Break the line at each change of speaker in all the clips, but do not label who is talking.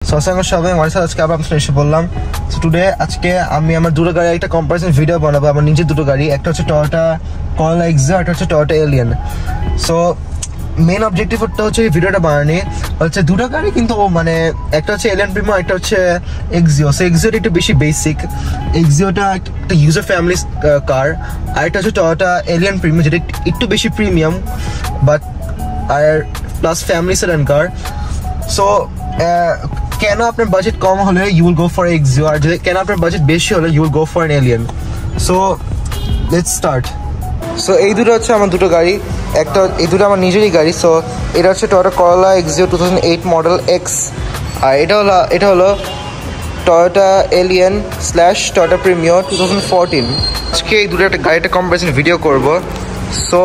আসসালামু আলাইকুম সবাই, আজকে আবার আপনাদের এসে বললাম। সো টুডে আজকে আমি আমার দুটো গাড়ির একটা কম্পারিজন ভিডিও বানাবো। আমার নিজের দুটো গাড়ি, একটা হচ্ছে টয়োটা করোলা এক্সিও, একটা হচ্ছে টয়োটা এলিয়ন। সো মেন অবজেক্টিভটা হচ্ছে এই ভিডিওটা বানানি হচ্ছে দুটো গাড়ি, কিন্তু মানে একটা হচ্ছে এলিয়ন প্রিমিও, একটা হচ্ছে এক্সিও। সো এক্সিওটা একটু বেশি বেসিক, এক্সিওটা একটা ইউজার ফ্যামিলি কার, আর একটা হচ্ছে টয়োটা এলিয়ন প্রিমিও, যেটা একটু বেশি প্রিমিয়াম বাট আর plus family sedan car. So কেন আপনার বাজেট কম হলে you will go for Axio, আর যদি কেন আপনার বাজেট বেশি হলে you will go for an Allion. So let's start. So এই দুটো হচ্ছে আমার দুটো গাড়ি, এই দুটো আমার নিজেরই গাড়ি। সো এটা হচ্ছে Toyota Corolla Axio 2008 model X, আর এটা হলো টয়োটা এলিয়ন / টয়োটা প্রিমিও 2014। আজকে এই দুটো একটা গাড়িটা কম্পারিজন ভিডিও করব। সো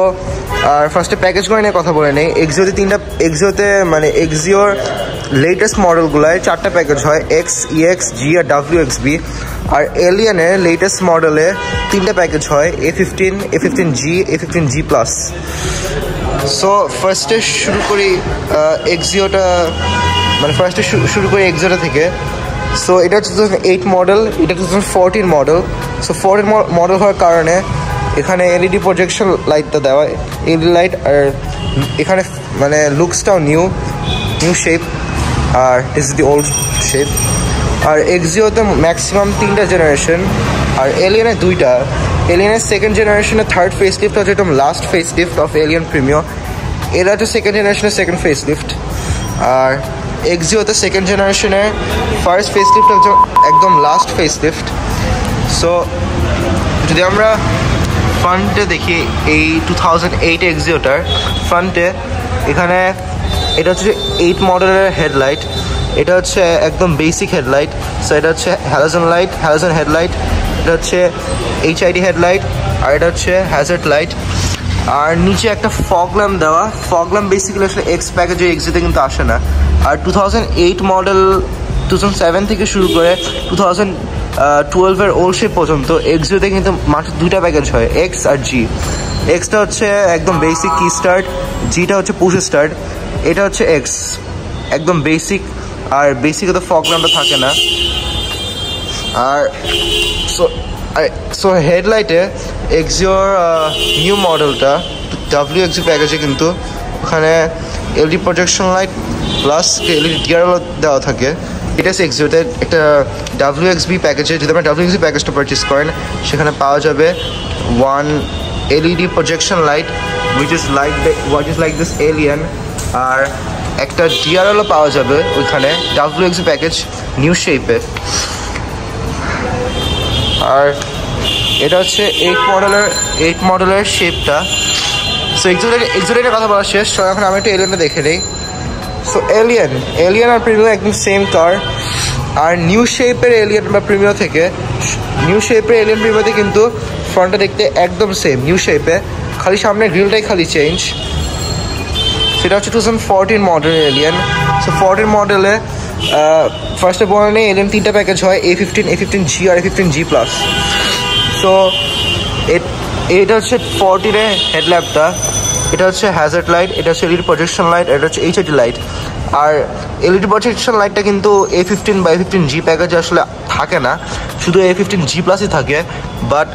আর ফার্স্টে প্যাকেজগুলো নিয়ে কথা বলে নেই। এক্সিওতে মানে এক্সিওর লেটেস্ট মডেলগুলোয় 4টা প্যাকেজ হয়, এক্স, ইএক্স, জি আর WXB। আর এলিয়নের লেটেস্ট মডেলে 3টা প্যাকেজ হয়, A15, A15G, A15G+। সো ফার্স্টে শুরু করি এক্সিওটা, মানে ফার্স্টে শুরু করি এক্সিওটা থেকে। সো এটা হচ্ছে 2008 মডেল, এটা 2014 মডেল। সো 14 মডেল হওয়ার কারণে এখানে এলইডি প্রজেকশন লাইটটা দেওয়া, এলইডি লাইট, আর এখানে মানে লুকসটাও নিউ শেপ, আর ইজ দি ওল্ড শেপ। আর এক্সিওতে ম্যাক্সিমাম 3টা জেনারেশন, আর এলিয়নের 2টা। এলিয়নের সেকেন্ড জেনারেশনের থার্ড ফেস লিফট হচ্ছে একদম last face lift of Allion Premio. এটা হচ্ছে সেকেন্ড জেনারেশনের সেকেন্ড ফেস লিফট। আর এক্সিওতে সেকেন্ড জেনারেশনের ফার্স্ট ফেস লিফট হচ্ছে একদম লাস্ট ফেস লিফট। সো যদি আমরা ফ্রন্টে দেখি এই 2008 এক্সিওটার ফ্রন্টে, এখানে এটা হচ্ছে 8 মডেলের হেডলাইট। এটা হচ্ছে একদম বেসিক হেডলাইট। সো এটা হচ্ছে হ্যালোজেন হেডলাইট, এটা হচ্ছে HID হেডলাইট, আর এটা হচ্ছে হ্যাজার্ড লাইট। আর নিচে একটা ফগ ল্যাম্প দেওয়া। ফগ ল্যাম্প বেসিক্যালি আসলে এক্স প্যাকেজে এক্সিতে কিন্তু আসে না। আর 2008 মডেল 2007 থেকে শুরু করে 2012-এর ওল্ড শেপ পর্যন্ত এক্সিওতে কিন্তু মাত্র 2টা প্যাকেজ হয়, এক্স আর জি। এক্সটা হচ্ছে একদম বেসিক কি স্টার্ট, জিটা হচ্ছে পুশ স্টার্ট। এটা হচ্ছে এক্স, একদম বেসিক, আর বেসিকে তো ফগ ল্যাম্পটা থাকে না। আর সো হেডলাইটে এক্সিওর নিউ মডেলটা WXB প্যাকেজে কিন্তু ওখানে LED projection light plus LED DRL দেওয়া থাকে। এটা হচ্ছে এক্সিওতে একটা WXB প্যাকেজে। যদি আপনার WXB প্যাকেজটা পারচেস করেন, সেখানে পাওয়া যাবে 1 LED projection light which is like this Allion, আর একটা ডিআরএলও পাওয়া যাবে ওইখানে WXB প্যাকেজ নিউ শেপে। আর এটা হচ্ছে 8 মডেলের শেপটা। সো এক্সিওটার কথা বলা শেষ। সো এখন আমি একটু এলিয়নটা দেখে নিই। সো এলিয়ন আর প্রিমিও একদম সেম কার। আর নিউ শেপের এলিয়ন বা প্রিমিও থেকে, নিউ শেপের এলিয়ন প্রিমিওতে কিন্তু ফ্রন্টটা দেখতে একদম সেম নিউ শেপে, খালি সামনে গ্রিলটাই খালি চেঞ্জ। সেটা হচ্ছে 2014 মডেলের এলিয়ন। সো 14 মডেলে ফার্স্টে বলে নেই, এলিয়ন 3টা প্যাকেজ হয়, A15, A15G আর A15G+। সো এটা হচ্ছে 14-এর হেডল্যাম্পটা, এটা হচ্ছে হ্যাজার্ড লাইট, এটা হচ্ছে এলইডি প্রজেকশন লাইট, এটা হচ্ছে HID লাইট। আর এলইডি প্রজেকশন লাইটটা কিন্তু A15 বা A15G প্যাকেজে আসলে থাকে না, শুধু A15G+ই থাকে। বাট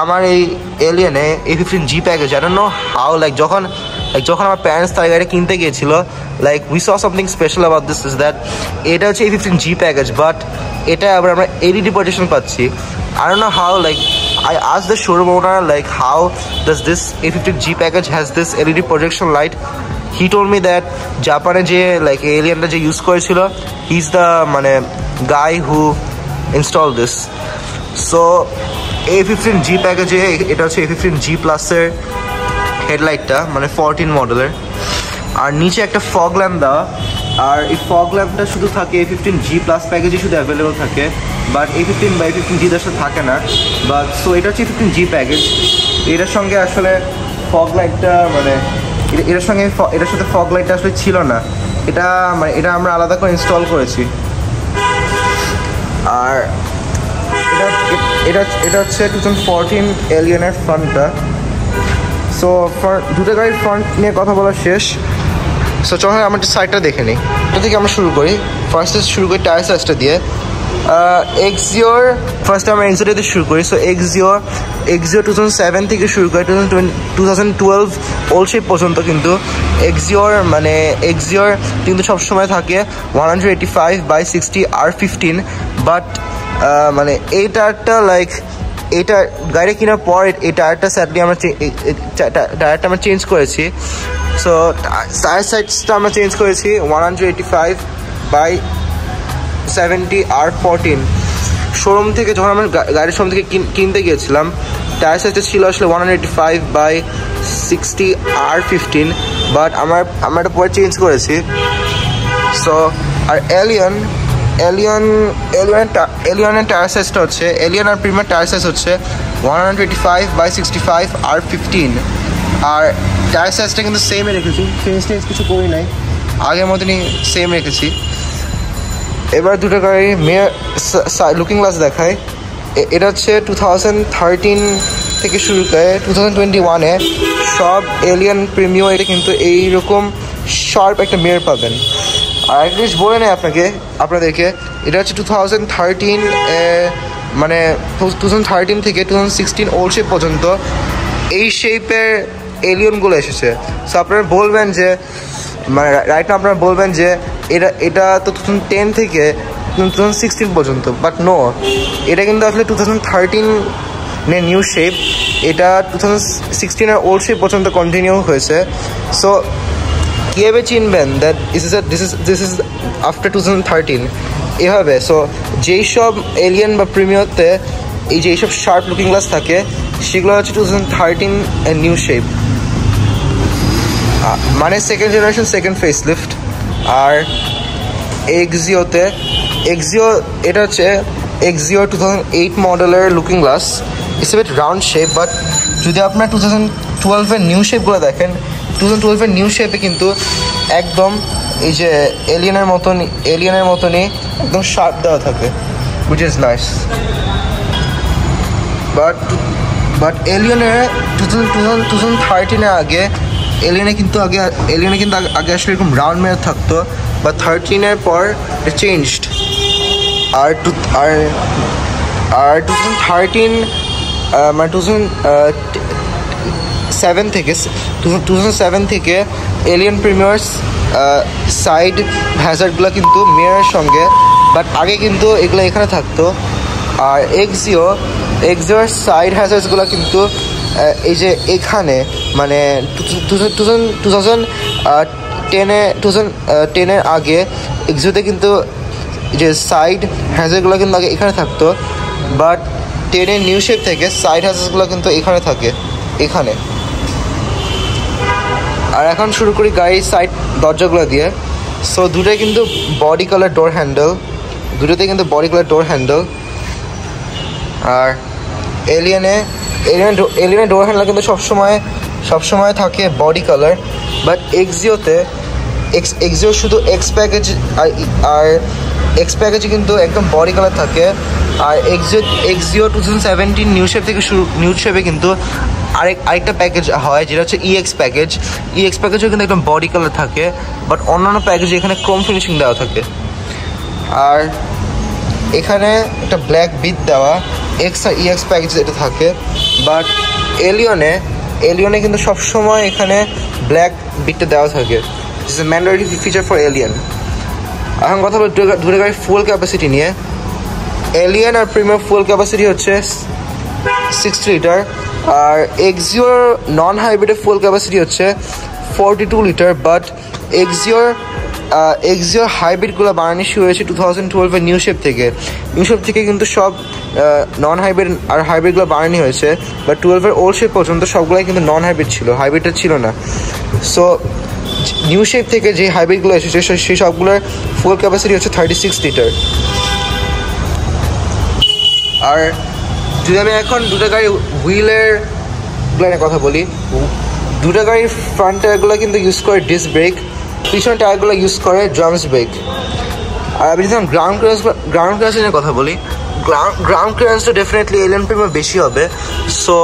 আমার এই এলিয়নে A15G package, I don't know how, যখন আমার প্যারেন্টস তার গাড়ি কিনতে গিয়েছিল, like we saw something special about this is that এটা হচ্ছে A15G প্যাকেজ, বাট এটা আবার আমরা এলইডি প্রজেকশন পাচ্ছি। I don't know how, like I asked the showroom owner, like how does this A15G package has this LED projection light. He told me that Japan je like alien je use korechilo, he's the mane guy who installed this. So A15G package eta hocche A15G plus er headlight ta mane 14 modeler, আর নিচে একটা fog lamp দেওয়া। আর এই fog ল্যাম্পটা শুধু থাকে A15G+ প্যাকেজে শুধু available থাকে, but A15 বা A15G সাথে থাকে না। বাট সো এটা হচ্ছে A15G প্যাকেজ। এটার সঙ্গে আসলে ফগ লাইটটা মানে এটার সাথে ফগ লাইটটা আসলে ছিল না, এটা আমরা আলাদা করে ইনস্টল করেছি। আর এটা হচ্ছে 2014 এলিয়নের ফ্রন্টটা। সো দুটো গাড়ির ফ্রন্ট নিয়ে কথা বলা শেষ। সো চলো আমরা সাইডটা দেখে নিই, এটা থেকে আমরা শুরু করি। ফার্স্টে শুরু করি টায়ার সাইজটা দিয়ে। এক্সিওর ফার্স্ট আমরা এক্সিও দিয়ে শুরু করি। সো এক্সিও 2007 থেকে শুরু করে 2012 ওল্ড শেপ পর্যন্ত কিন্তু এক্সিওর কিন্তু সবসময় থাকে 185/60 বাট মানে এই টায়ারটা লাইক এটা গাড়ি কেনার পর এই টায়ারটা স্যাডলি টায়ারটা আমরা চেঞ্জ করেছি। সো টায়ার সাইজটা আমরা চেঞ্জ করেছি 185/70 শোরুম থেকে যখন আমরা গাড়ির শোরুম থেকে কিনতে গিয়েছিলাম টায়ার সাইজটা ছিল আসলে 185/60 বাট আমরা এটা পরে চেঞ্জ করেছি। সো আর এলিয়নের টায়ার সাইজটা হচ্ছে এলিয়ন আর প্রিমিয়ার টায়ার সাইজ হচ্ছে 125/65 আর টায়ার সাইজটা কিন্তু সেমই রেখেছি, চেঞ্জ কিছু করি নাই, আগের মতনই সেম রেখেছি। এবার দুটো গাড়ি লুকিং গ্লাস দেখায়। এটা হচ্ছে 2013 থেকে শুরু করে 2021-এ সব এলিয়ন প্রিমিও এটা কিন্তু এইরকম শার্প একটা মিরর পাবেন। আর একটা জিনিস বলে নেই আপনাদেরকে, এটা হচ্ছে 2013 মানে 2013 থেকে 2016 ওল্ড শেপ পর্যন্ত এই শেপের এলিয়নগুলো এসেছে। সো আপনারা বলবেন যে মানে রাইট না আপনারা বলবেন যে এটা তো 2010 থেকে 2016 পর্যন্ত, বাট নো, এটা কিন্তু আসলে 2013 নিউ শেপ, এটা 2016 ওল্ড শেপ পর্যন্ত কন্টিনিউ হয়েছে। সো কীভাবে চিনবেন দ্যাট দিস ইজ আফটার 2013 এভাবে। সো যেই সব এলিয়ন বা প্রিমিয়ারতে এই যে এইসব শার্প লুকিং গ্লাস থাকে সেগুলো হচ্ছে 2013 নিউ শেপ, মানে second generation second face lift. আর এক্সিও এটা হচ্ছে এক্সিও 2008 মডেলের looking glass, it's a bit round shape, but যদি আপনার 2012-এর নিউ শেপগুলো দেখেন 2012-এর নিউ শেপে কিন্তু একদম এই যে এলিয়নের মতনই একদম শার্প দেওয়া থাকে, হুইচ ইজ নাইস। বাট এলিয়নের 2013-এর আগে এলিয়নে কিন্তু আগে আসলে এরকম রাউন্ড মিরর থাকতো, বা 13-এর পর এটা চেঞ্জড। আর 2013 মানে 2007 থেকে এলিয়ন প্রিমিয়ার্স সাইড হ্যাজার্ডগুলো কিন্তু মিররের সঙ্গে, বাট আগে কিন্তু এগুলো এখানে থাকতো। আর এক্সিওর সাইড হ্যাজার্ডসগুলো কিন্তু এই যে এখানে মানে 2010-এর আগে এক্সিওতে কিন্তু যে সাইড হ্যাজার্ডগুলো কিন্তু আগে এখানে থাকতো, বাট 10-এর নিউ শেপ থেকে সাইড হ্যাজার্ডসগুলো কিন্তু এখানে থাকে, এখানে। আর এখন শুরু করি গাড়ির সাইড দরজাগুলো দিয়ে। সো দুটোই কিন্তু বডি কালার ডোর হ্যান্ডেল, আর এলিয়নের ডোর হ্যান্ডেল কিন্তু সবসময় থাকে বডি কালার, বাট এক্সিও শুধু এক্স প্যাকেজে কিন্তু একদম বডি কালার থাকে। আর এক্সিও 2017 নিউ শেপে কিন্তু আরেকটা প্যাকেজ হয় যেটা হচ্ছে ইএক্স প্যাকেজও কিন্তু একদম বডি কালার থাকে, বাট অন্যান্য প্যাকেজে এখানে ক্রোম ফিনিশিং দেওয়া থাকে। আর এখানে একটা ব্ল্যাক বিট দেওয়া এক্স আর ইএক্স প্যাকেজ এটা থাকে, বাট এলিয়নে কিন্তু সবসময় এখানে ব্ল্যাক বিটটা দেওয়া থাকে, it's a mandatory feature for Allion. এখন কথা বলি দুটো গাড়ির ফুয়েল ক্যাপাসিটি নিয়ে। এলিয়ন আর প্রিমিয়ার ফুয়েল ক্যাপাসিটি হচ্ছে 60 লিটার, আর এক্সিওর নন হাইব্রিডের ফুয়েল ক্যাপাসিটি হচ্ছে 42 লিটার, বাট এক্সিওর হাইব্রিডগুলো বানানো শুরু হয়েছে 2012-এর নিউ শেপ থেকে কিন্তু সব নন হাইব্রিড আর হাইব্রিডগুলো বানানো হয়েছে, বাট 12-এর ওল্ড শেপ পর্যন্ত সবগুলোই কিন্তু নন হাইব্রিড ছিল, হাইব্রিডটা ছিল না। সো নিউ শেপ থেকে যে হাইব্রিডগুলো এসেছে সেই সবগুলোর ফুয়েল ক্যাপাসিটি হচ্ছে 36 লিটার। আর যদি আমি এখন দুটো গাড়ির হুইলের কথা বলি, দুটো গাড়ির ফ্রন্ট টায়ারগুলো কিন্তু ইউজ করে ডিস্ক ব্রেক, পিছনের টায়ারগুলো ইউজ করে ড্রামস ব্রেক। আর আমি যদি গ্রাউন্ড ক্লিয়ারেন্স নিয়ে কথা বলি, গ্রাউন্ড ক্লিয়ারেন্সটা ডেফিনেটলি এলিয়ন প্রিমিয়ার বেশি হবে। সো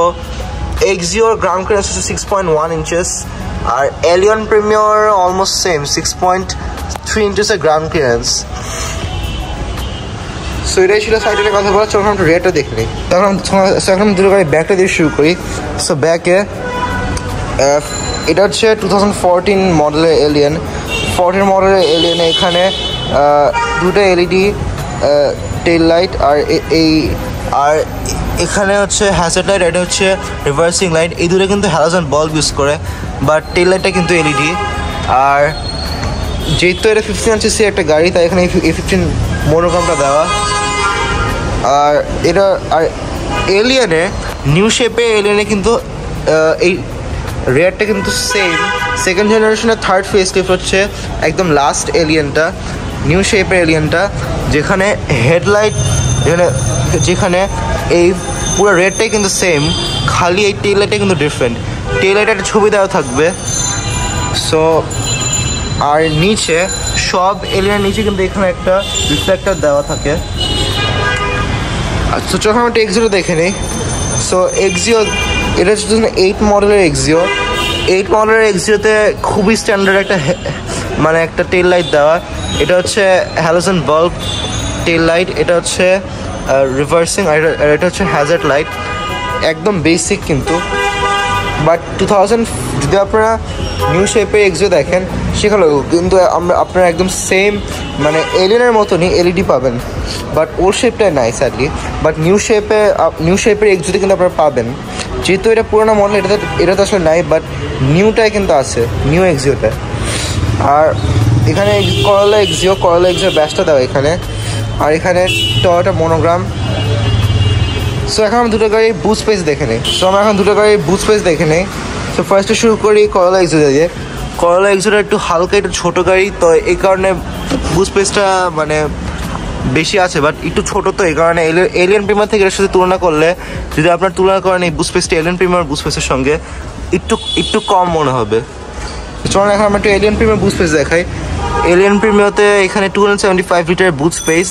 এক্সিওর গ্রাউন্ড ক্লিয়ারেন্স হচ্ছে 6.1 ইঞ্চেস, আর এলিয়ন প্রিমিয়ার অলমোস্ট সেম 6.1 3 inches এর গ্রাউন্ড ক্লিয়ারেন্স। সো এটাই ছিল সাইডের কথা বলা। চলো আমরা রেটটা দেখে নিই। এখন দুটো গাড়ি ব্যাকটা দিয়ে শুরু করি। সো ব্যাকে এটা হচ্ছে 2014 মডেলের এলিয়ান। 14 মডেলের এলিয়ানে এখানে দুটো এলইডি টেল লাইট আর এখানে হচ্ছে হ্যাজার্ড লাইট, এটা হচ্ছে রিভার্সিং লাইট। এই দুটো কিন্তু হ্যালোজেন বাল্ব ইউজ করে, বাট টেল লাইটটা কিন্তু এলইডি। আর যেহেতু এটা 15cc একটা গাড়ি, তাই এখানে A15 মনোগ্রামটা দেওয়া। আর এটা আর এলিয়ানে নিউ শেপে এলিয়ানে কিন্তু এই রেয়ারটা কিন্তু সেম। সেকেন্ড জেনারেশনের থার্ড ফেস লিফট হচ্ছে একদম লাস্ট এলিয়ানটা, নিউ শেপের এলিয়ানটা, যেখানে হেডলাইট যেখানে এই পুরো রেডটাই কিন্তু সেম, খালি এই টেল লাইটটা কিন্তু ডিফারেন্ট। টেল লাইটে একটা ছবি দেওয়া থাকবে। সো আর নিচে সব এলিয়ানের নিচে কিন্তু এখানে একটা রিফ্লেক্টর দেওয়া থাকে। আচ্ছা যখন আমরা এক্সিও দেখে নিই। সো এক্সিও এটা হচ্ছে 2008 মডেলের এক্সিও। 8 মডেলের এক্সিওতে খুবই স্ট্যান্ডার্ড একটা টেল লাইট দেওয়া। এটা হচ্ছে হ্যালোজেন বাল্ব টেল লাইট, এটা হচ্ছে রিভার্সিং, আর এটা হচ্ছে হ্যাজার্ড লাইট। একদম বেসিক কিন্তু। বাট 2000 যদি আপনারা নিউ শেপে এক্সিও দেখেন, সেখানেও কিন্তু আপনারা একদম সেম এলিয়ানের মতনই এলইডি পাবেন, বাট ওর শেপটাই নাই স্যাডলি। বাট নিউ শেপের এক্সিওতে কিন্তু আপনারা পাবেন। যেহেতু এটা পুরোনো মডেল, এটা তো আসলে নাই, বাট নিউটাই কিন্তু আছে, নিউ এক্সিওটা। আর এখানে করলা এক্সিও ব্যাসটা দেওয়া এখানে। আর এখানে টয়োটা মনোগ্রাম। সো এখন আমরা দুটো গাড়ির বুট স্পেস দেখে নিই। সো ফার্স্টে শুরু করি করলা এক্সিও দিয়ে। করলা এক্সিওটা একটু হালকা, একটু ছোটো গাড়ি, তো এই কারণে বুট স্পেসটা বেশি আছে, বাট একটু ছোটো, তো এই কারণে এলিয়ান প্রিমিয়ার থেকে এর সাথে তুলনা করলে, যদি আপনার তুলনা করেন এই বুট স্পেসটা এলিয়ান প্রিমিয়ার বুট স্পেসের সঙ্গে, একটু কম মনে হবে। চলুন এখন আমরা একটু এলিয়ান প্রিমিয়ার বুট স্পেস দেখাই। এলিয়ান প্রিমিয়ারতে এখানে 275 লিটার বুট স্পেস,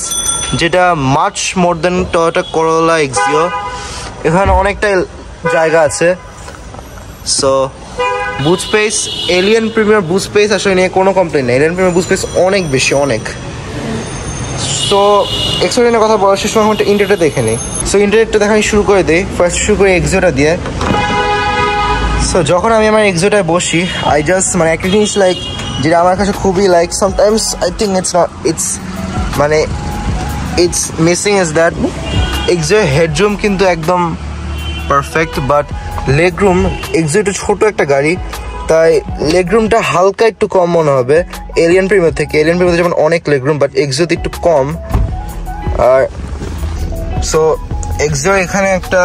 যেটা মাচ মোর দেন টয়োটা করোলা এক্সিও। এখানে অনেকটা জায়গা আছে। সো বুট স্পেস, এলিয়ান প্রিমিয়ার বুট স্পেস আসলে নিয়ে কোনো কমপ্লেন নেই। এলিয়ান প্রিমিয়ার বুট স্পেস অনেক বেশি, অনেক। সো এক্সপিরিয়েন্সের কথা বলার শেষ সময় একটা ইন্টারটা দেখে নিই। সো ইন্টারটা দেখা শুরু করে দিই। ফার্স্ট শুরু করে এক্সিওটা দিয়ে। সো যখন আমি আমার এক্সিওটায় বসি, আই জাস্ট একটা জিনিস যেটা আমার কাছে খুবই sometimes I think it's missing is that এক্সিওর হেডরুম কিন্তু একদম perfect, but leg room, Axio একটু ছোটো একটা গাড়ি, তাই লেগ রুমটা হালকা একটু কম মনে হবে এলিয়ান প্রিমিয়ার থেকে। এলিয়ান প্রিমিয়ার যেমন অনেক লেগ রুম, বাট এক্সিওতে একটু কম। আর সো এক্সিও এখানে একটা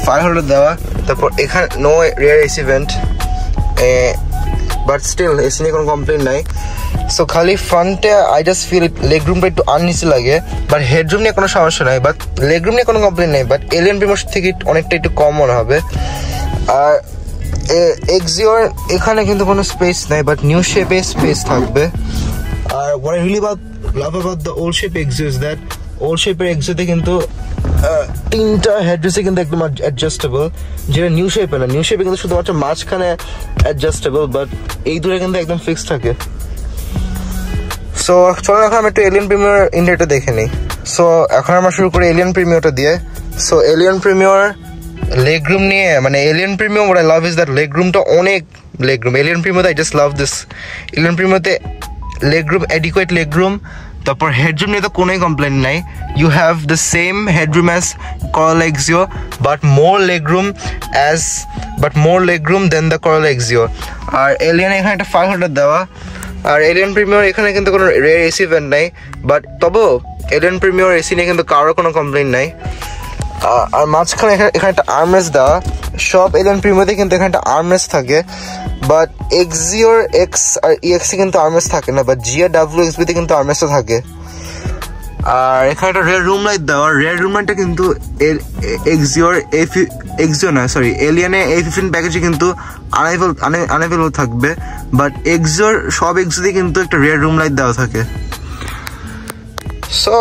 ফায়ার হোল্ডার দেওয়া, তারপর এখানে no rear AC vent, but still AC নিয়ে কোনো কমপ্লেন নাই। সো খালি ফ্রন্টে আই জাস্ট ফিল লেগ রুমটা একটু আননিচে লাগে, বাট হেডরুম নিয়ে কোনো সমস্যা নাই, বাট লেগ রুম নিয়ে কোনো কমপ্লেন নেই, বাট এলিয়ান প্রিমিয়ার থেকে অনেকটা একটু কম মনে হবে। আর এক্সিওর এখানে কিন্তু কোনো স্পেস নাই, বাট নিউ শেপে স্পেস থাকবে। আর what I really love about the old shape Exio is that old shape এক্সিওতে কিন্তু তিনটা হেডরেস্টে কিন্তু একদম অ্যাডজাস্টেবল, যেটা নিউ শেপে না। নিউ শেপে কিন্তু শুধুমাত্র মাঝখানে অ্যাডজাস্টেবল, বাট এই দুটো কিন্তু একদম ফিক্সড থাকে। সো চলো এখন আমি একটু এলিয়ান প্রিমিয়ার ইন্ডিয়াটা দেখে নিই। সো এখন আমরা শুরু করি এলিয়ান প্রিমিয়ারটা দিয়ে। সো এলিয়ান প্রিমিয়ার লেগ রুম নিয়ে, এলিয়ান প্রিমিয়ার what I love is that leg রুমটা অনেক লেগ রুম। এলিয়ান প্রিমিয়ার I just love this। Allion প্রিমিয়ারতে leg room, adequate leg room. তারপর হেডরুম নিয়ে তো কোনোই কমপ্লেন নাই। You have the same headroom as Corolla Axio, but more leg room than the Corolla Axio. আর Allion এখানে একটা ফায়ার হোল্ডার দেওয়া। আর এলিয়ান প্রিমিয়ার এখানে কিন্তু কোনো রেয়ার এসি ভেন্ট নাই, বাট তবেও এলিয়ান প্রিমিয়ার এসি নিয়ে কিন্তু কারোর কোনো কমপ্লেন নাই। আর মাঝখানে এখানে একটা আর্মরেস্ট দেওয়া। সব এলিয়ান প্রিমিয়ারতে কিন্তু এখানে একটা আর্মরেস্ট থাকে, বাট এক্সিওর এক্স আর ইএক্সি কিন্তু আর্মরেস্ট থাকে না, বাট GR-WXB তে কিন্তু আর্মরেস্টটা থাকে। আর এখানে একটা রেয়ার রুম লাইট দেওয়া। রেয়ার রুম লাইটটা কিন্তু এলিয়ানে A15 প্যাকেজে কিন্তু আনএভেলেবল থাকবে, বাট এক্সিওর সব এক্সিওতে কিন্তু একটা রেয়ার রুম লাইট দেওয়া থাকে। সো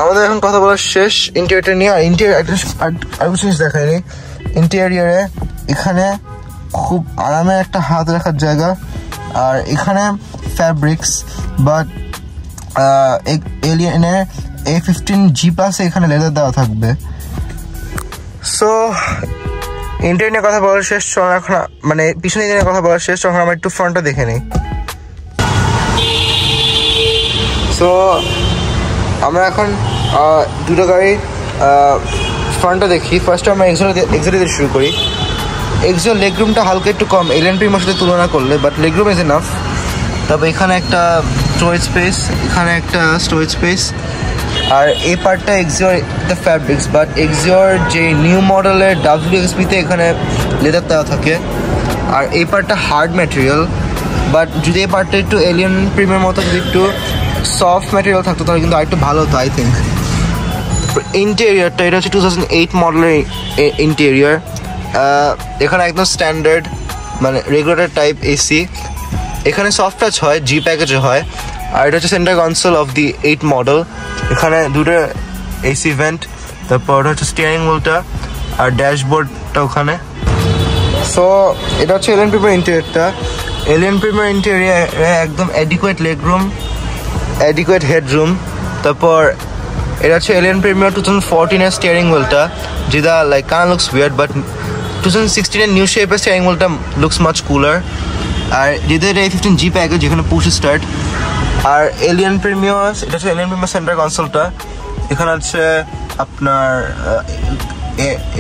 আমাদের এখন কথা বলা শেষ ইন্টেরিয়রটা নিয়ে। আর ইন্টেরিয়র আর জিনিস দেখায়নি। ইন্টেরিয়রে এখানে খুব আরামে একটা হাত রাখার জায়গা, আর এখানে ফ্যাব্রিক্স, বাট এলিয়েনের A15G+ এখানে লেদার দেওয়া থাকবে। সো ইন্টেরিয়র কথা বলার শেষ, এখন মানে পিছনে দিনের কথা বলার শেষ, তখন আমরা একটু ফ্রন্টটা দেখে নিই। সো আমরা এখন দুটো গাড়ির ফ্রন্টটা দেখি। ফার্স্টে আমরা এক্সোটা দিয়ে শুরু করি। এক্সো লেগরুমটা হালকা একটু কম এলিয়ন প্রিমিয়ার সাথে তুলনা করলে, বাট লেগরুম ইজ এনাফ। তবে এখানে একটা স্টোরেজ স্পেস, এখানে একটা স্টোরেজ স্পেস, আর এই পার্টটা এক্সিওর দ্য ফ্যাব্রিক্স, বাট এক্সিওর যে নিউ মডেলের WXB-তে এখানে লেদার দেওয়া থাকে। আর এই পার্টটা হার্ড ম্যাটেরিয়াল, বাট যদি এই পার্টটা একটু এলিয়ন প্রিমিয়ার মতো যদি একটু সফট ম্যাটেরিয়াল থাকতো তাহলে কিন্তু আরেকটু ভালো হতো আই থিঙ্ক। ইন্টেরিয়রটা এটা হচ্ছে 2008 মডেলের ইন্টেরিয়র। এখানে একদম স্ট্যান্ডার্ড মানে রেগুলেটর টাইপ এসি। এখানে সফট টাচ হয়, G প্যাকেজে হয়। আর এটা হচ্ছে centre console of the 8 model. এখানে দুটো এসি ভেন্ট, তারপর হচ্ছে স্টিয়ারিং হুইলটা আর ড্যাশবোর্ডটা ওখানে। সো এটা হচ্ছে এলিয়ন প্রিমিয়ার ইন্টেরিয়রটা। এলিয়ন প্রিমিয়ার ইন্টেরিয়রে একদম অ্যাডিকুয়েট লেগরুম, অ্যাডিকুয়েট হেডরুম। তারপর এটা হচ্ছে এলিয়ন প্রিমিয়ার 2014-এর স্টিয়ারিং হুইলটা, যেটা like kind looks weird, but 2016-এর নিউ শেপের স্টিয়ারিং হুইলটা লুকস মাচ কুলার। আর যেহেতু এটা A15G প্যাকেজ, যেখানে পুশ স্টার্ট। আর এলিয়ন প্রিমিয়ার, এটা হচ্ছে এলিয়ন প্রিমিয়ার সেন্টার কনসোলটা। এখানে হচ্ছে আপনার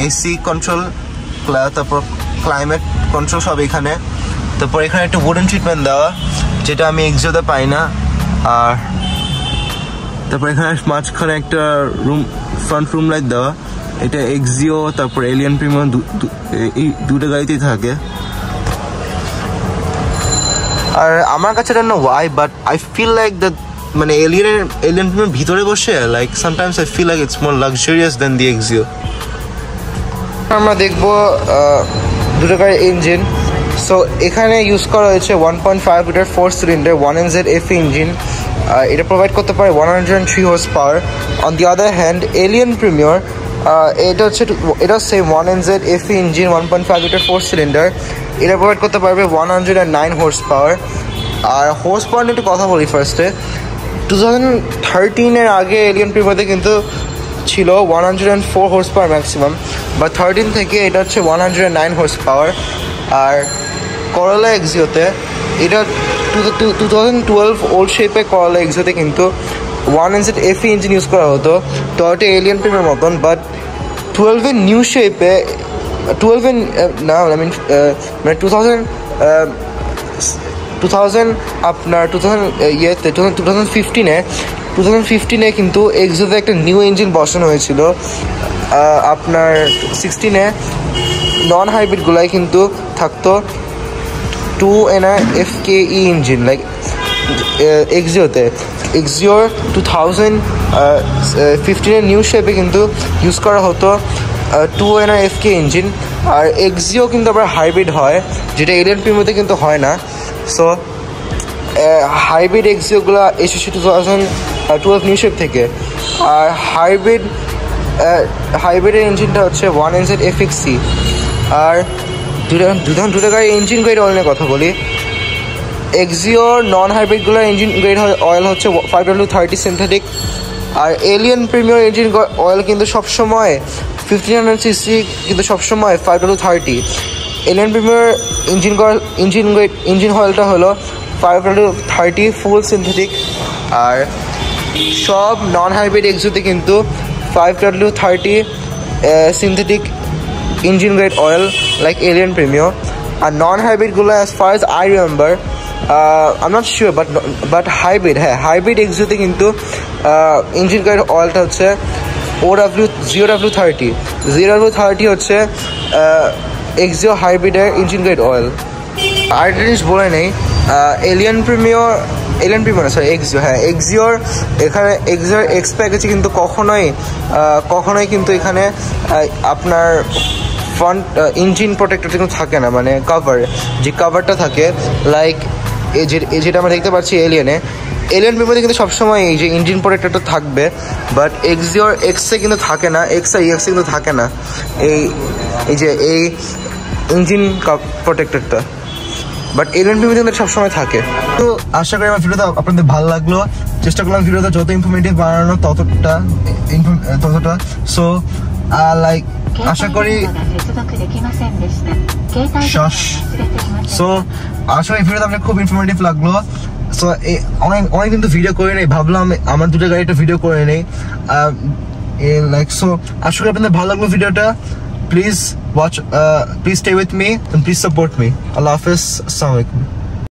এসি কন্ট্রোল, তারপর ক্লাইমেট কন্ট্রোল সব এখানে। তারপর এখানে একটা উডেন ট্রিটমেন্ট দেওয়া, যেটা আমি এক্সিওতে পাই না। আর তারপর এখানে মাঝখানে একটা রুম, ফ্রন্ট রুম লাইট দেওয়া। এটা এক্সিও তারপর এলিয়ন প্রিমিয়ার এই দুটো গাড়িতেই থাকে। আর আমার কাছে এটা না why, but I feel like that মানে এলিয়ন প্রিমিয়ার ভিতরে বসে like sometimes I feel like it's more luxurious than the Axio. আমরা দেখবো দুটো গাড়ির ইঞ্জিন। সো এখানে ইউজ করা হয়েছে 1.5 litre 4 cylinder 1NZ FE engine. এটা প্রোভাইড করতে পারে 103 horse power. On the other hand Allion Premio এটা same 1NZ FE engine 1.5 litre 4 cylinder. এটা প্রোভাইড করতে পারবে 109 হর্স পাওয়ার। আর হর্স পাওয়ার নিয়ে একটু কথা বলি ফার্স্টে। 2013-এর আগে এলিয়ন প্রিমিয়ারতে কিন্তু ছিল 104 হর্স পাওয়ার ম্যাক্সিমাম, বা 13 থেকে এটা হচ্ছে 109 হর্স পাওয়ার। আর করোলা এক্সিওতে এটা 2012 ওল্ড শেপে করোলা এক্সিওতে কিন্তু 1NZ FE ইঞ্জিন ইউজ করা হতো, টয়োটা এলিয়ন প্রিমিয়ার মতন। বাট 12-এর নিউ শেপে 12-এর না আই মিন মানে 2000 আপনার 2015-এ কিন্তু এক্সিওতে একটা নিউ ইঞ্জিন বসানো হয়েছিল। আপনার 16-এ নন হাইব্রিডগুলাই কিন্তু থাকতো 2NR FKE ইঞ্জিন লাইক এক্সিওতে। এক্সিওর 2015-এর নিউ শেপে কিন্তু ইউজ করা হতো 2NR FK ইঞ্জিন। আর এক্সিও কিন্তু আবার হাইব্রিড হয়, যেটা এলিয়ন প্রিমিয়ারতে কিন্তু হয় না। সো হাইব্রিড এক্সিওগুলো এসেছে 2012 নিউ শেপ থেকে। আর হাইব্রিডের ইঞ্জিনটা হচ্ছে 1NZ FXC। আর দুটো গাড়ির ইঞ্জিন গ্রেড অয়েল নিয়ে কথা বলি। এক্সিওর নন হাইব্রিডগুলোর ইঞ্জিন গ্রেড অয়েল হচ্ছে 5W30 সিনথেটিক। আর এলিয়ন প্রিমিয়ার ইঞ্জিন অয়েল কিন্তু সবসময় 1500cc কিন্তু সবসময় 5W30। এলিয়ন প্রিমিয়ার ইঞ্জিন অয়েলটা হলো 5W30 ফুল সিনথেটিক। আর সব নন হাইব্রিড এক্সিওতে কিন্তু 5W30 synthetic engine grade oil like Allion Premio. আর নন হাইব্রিডগুলো as far as I remember, I am not sure, but hybrid এক্সিওতে কিন্তু ইঞ্জিন গ্রেড অয়েলটা হচ্ছে OW0W30 হচ্ছে এক্সিও হাইব্রিডের ইঞ্জিন গ্রেড অয়েল। আর একটা জিনিস বলে নেই, এলিয়ন প্রিমিয়ার এক্সিওর এখানে এক্সিওর এক্স প্যাকেজে কিন্তু কখনোই কিন্তু এখানে আপনার ফ্রন্ট ইঞ্জিন প্রোটেক্টর কিন্তু থাকে না, মানে যে কাভারটা থাকে লাইক যেটা আমরা দেখতে পাচ্ছি এলিয়ন প্রিমিয়ারে কিন্তু সবসময় এই যে ইঞ্জিন প্রোটেক্টরটা থাকবে, বাট এক্সিওর এক্সে কিন্তু থাকে না, এক্স আর ইএক্সে কিন্তু থাকে না এই যে এই ইঞ্জিন প্রোটেক্টরটা, বাট এলিয়ন প্রিমিয়ারে কিন্তু সবসময় থাকে। তো আশা করি আমার ভিডিওটা আপনাদের ভালো লাগলো। চেষ্টা করলাম ভিডিওটা যত ইনফরমেটিভ বানানো ততটা। সো লাইক আশা করি ভিডিওটা আপনার খুব ইনফরমেটিভ লাগলো। সো অনেক কিন্তু ভিডিও করে নেই, ভাবলাম আমার দুটো গাড়ি একটা ভিডিও করে নেই লাইক। সো আশা করি আপনাদের ভালো লাগলো ভিডিওটা। Please watch, please stay with me and please support me. Allah Hafiz. Assalamu alaikum.